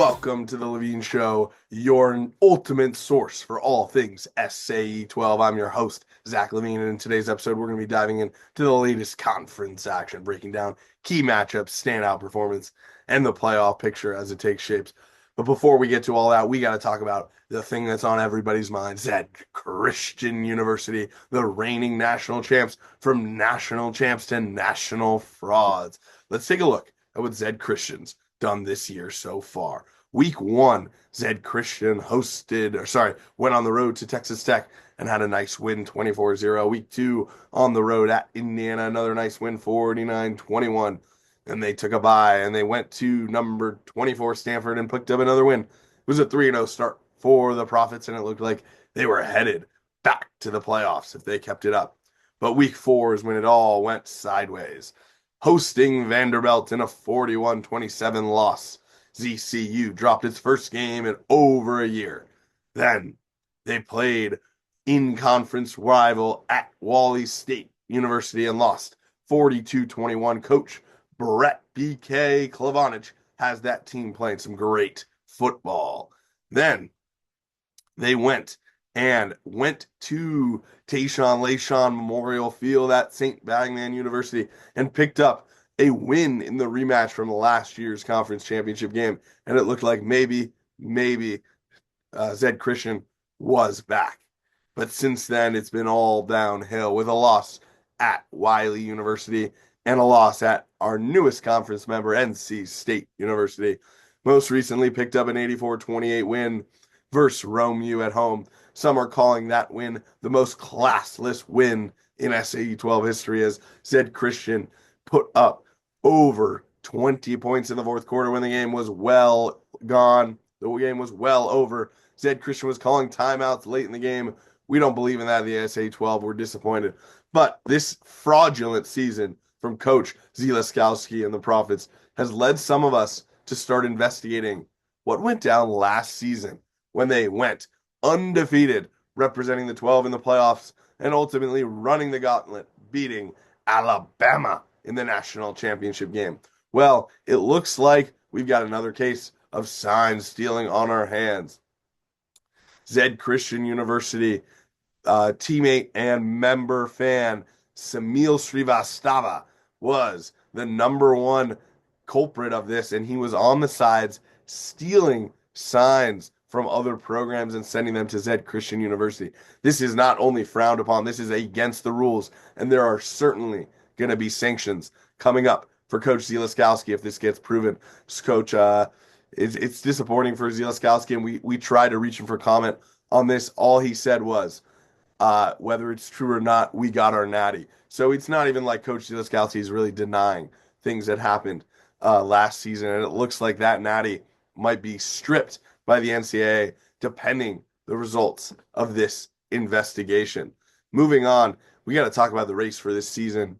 Welcome to the Levine Show, your ultimate source for all things SAE 12. I'm your host, Zach Levine, and in today's episode, we're going to be diving into the latest conference action, breaking down key matchups, standout performance, and the playoff picture as it takes shapes. But before we get to all that, we got to talk about the thing that's on everybody's mind, Zed Christian University, the reigning national champs, from national champs to national frauds. Let's take a look at what Zed Christian's done this year so far. Week 1, Zed Christian went on the road to Texas Tech and had a nice win 24-0. Week 2, on the road at Indiana, another nice win 49-21. Then they took a bye and they went to number 24 Stanford and picked up another win. It was a 3-0 start for the Profits, and it looked like they were headed back to the playoffs if they kept it up. But week 4 is when it all went sideways. Hosting Vanderbilt in a 41-27 loss, ZCU dropped its first game in over a year. Then they played in-conference rival at Wally State University and lost 42-21. Coach Brett B.K. Klavanich has that team playing some great football. Then they went to Tayshaun Layshon Memorial Field at St. Bagman University and picked up a win in the rematch from last year's conference championship game. And it looked like maybe Zed Christian was back. But since then, it's been all downhill with a loss at Wiley University and a loss at our newest conference member, NC State University. Most recently picked up an 84-28 win versus Rome U at home. Some are calling that win the most classless win in SAE 12 history, as Zed Christian put up over 20 points in the fourth quarter when the game was well gone. The game was well over. Zed Christian was calling timeouts late in the game. We don't believe in that. The SAE 12 were disappointed. But this fraudulent season from Coach Zielaskowski and the Profits has led some of us to start investigating what went down last season when they went undefeated, representing the 12 in the playoffs, and ultimately running the gauntlet, beating Alabama in the national championship game. Well, it looks like we've got another case of sign stealing on our hands. Zed Christian University teammate and member fan Samil Srivastava was the number one culprit of this, and he was on the sides stealing signs from other programs and sending them to Zed Christian University. This is not only frowned upon, this is against the rules, and there are certainly going to be sanctions coming up for Coach Zielaskowski if this gets proven. Coach, it's disappointing for Zielaskowski, and we tried to reach him for comment on this. All he said was, whether it's true or not, we got our natty. So it's not even like Coach Zielaskowski is really denying things that happened last season, and it looks like that natty might be stripped by the NCAA, depending the results of this investigation. Moving on, we got to talk about the race for this season.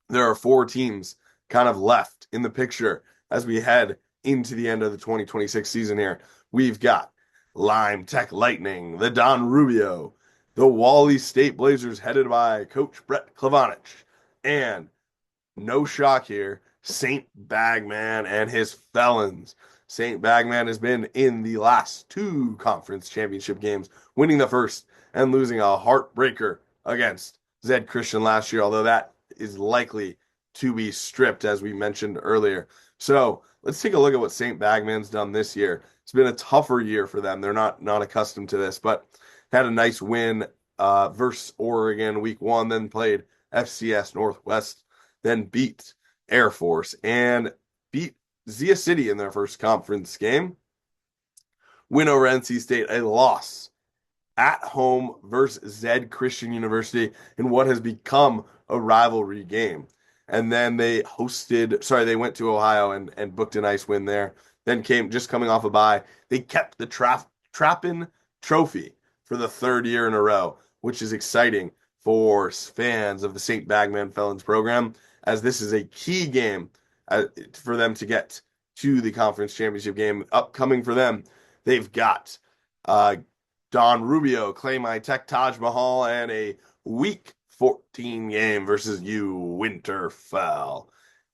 There are 4 teams kind of left in the picture as we head into the end of the 2026 season here. We've got Lime Tech Lightning, the Don Rubio, the Wally State Blazers headed by Coach Brett Klavanich, and no shock here, St. Bagman and his Felons. St. Bagman has been in the last 2 conference championship games, winning the first and losing a heartbreaker against Zed Christian last year, although that is likely to be stripped, as we mentioned earlier. So let's take a look at what St. Bagman's done this year. It's been a tougher year for them. They're not accustomed to this, but had a nice win versus Oregon week 1, then played FCS Northwest, then beat Air Force and beat Zia City in their first conference game. Win over NC State, a loss at home versus Zed Christian University in what has become a rivalry game. And then they went to Ohio and booked a nice win there. Then coming off a bye. They kept the Trappin Trophy for the 3rd year in a row, which is exciting for fans of the St. Bagman Felons program, as this is a key game for them to get to the conference championship game. Upcoming for them, they've got Don Rubio, Clay My Tech, Taj Mahal, and a week 14 game versus Winterfell.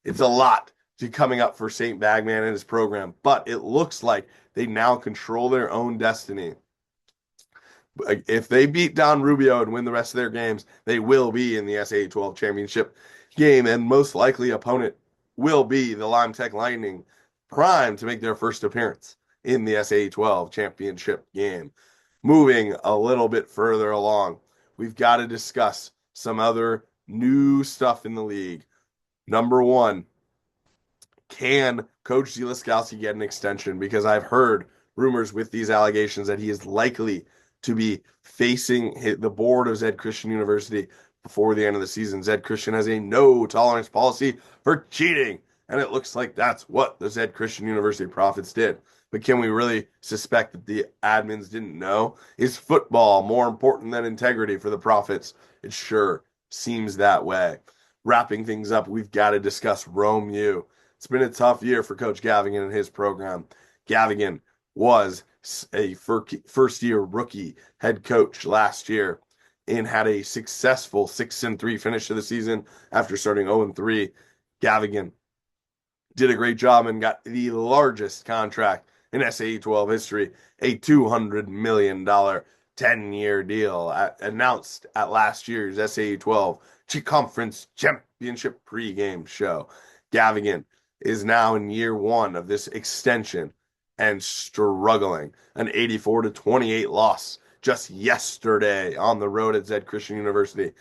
It's a lot to coming up for St. Bagman and his program. But it looks like they now control their own destiny. If they beat Don Rubio and win the rest of their games, they will be in the SAA 12 championship game, and most likely opponent will be the Lime Tech Lightning, primed to make their first appearance in the SAA 12 championship game. Moving a little bit further along, we've got to discuss some other new stuff in the league. Number one, can Coach Zielinski get an extension? Because I've heard rumors with these allegations that he is likely to be facing the board of Zed Christian University before the end of the season. Zed Christian has a no tolerance policy for cheating, and it looks like that's what the Zed Christian University Profits did. But can we really suspect that the admins didn't know? Is football more important than integrity for the Profits? It sure seems that way. Wrapping things up, we've got to discuss Rome U. It's been a tough year for Coach Gavigan and his program. Gavigan was a first-year rookie head coach last year and had a successful 6-3 finish to the season after starting 0-3. Gavigan did a great job and got the largest contract in SAA 12 history, a $200 million 10-year deal announced at last year's SAA 12 Conference Championship pregame show. Gavigan is now in year one of this extension and struggling. An 84-28 loss just yesterday on the road at Zed Christian University.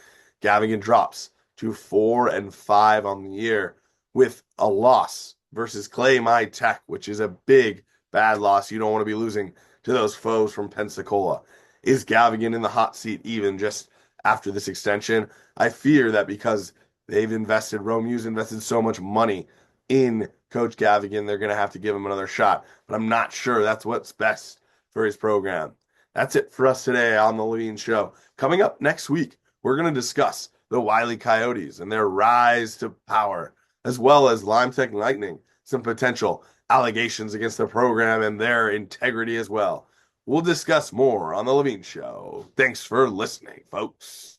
Gavigan drops to 4-5 on the year with a loss versus Clay My Tech, which is a big, bad loss. You don't want to be losing to those foes from Pensacola. Is Gavigan in the hot seat even just after this extension? I fear that because Romu's invested so much money in Coach Gavigan, they're going to have to give him another shot. But I'm not sure that's what's best for his program. That's it for us today on the Levine Show. Coming up next week, we're going to discuss the Wile Coyotes and their rise to power, as well as Lime Tech Lightning, some potential allegations against the program and their integrity as well. We'll discuss more on the Levine Show. Thanks for listening, folks.